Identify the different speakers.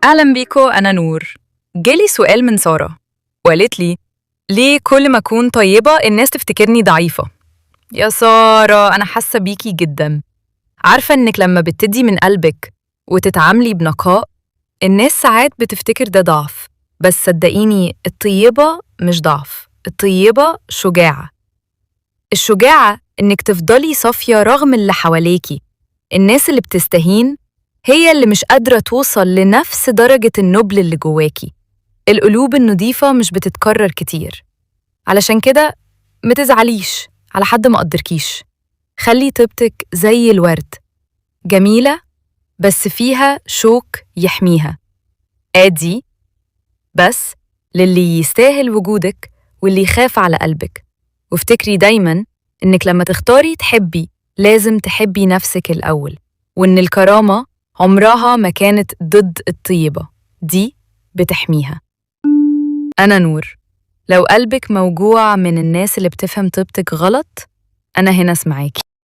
Speaker 1: أهلا بيكو، أنا نور. جالي سؤال من سارة وقالت لي: ليه كل ما أكون طيبة الناس تفتكرني ضعيفة؟ يا سارة، أنا حاسة بيكي جدا. عارفة إنك لما بتدي من قلبك وتتعاملي بنقاء الناس ساعات بتفتكر ده ضعف، بس صدقيني الطيبة مش ضعف، الطيبة شجاعة. الشجاعة إنك تفضلي صافية رغم اللي حواليكي. الناس اللي بتستهين هي اللي مش قادرة توصل لنفس درجة النبل اللي جواكي. القلوب النضيفة مش بتتكرر كتير، علشان كده متزعليش على حد ما قدركيش. خلي طيبتك زي الورد، جميلة بس فيها شوك يحميها. آدي بس للي يستاهل وجودك واللي يخاف على قلبك. وافتكري دايماً إنك لما تختاري تحبي لازم تحبي نفسك الأول، وإن الكرامة عمرها ما كانت ضد الطيبة، دي بتحميها. أنا نور. لو قلبك موجوع من الناس اللي بتفهم طيبتك غلط، أنا هنا اسمعاكي.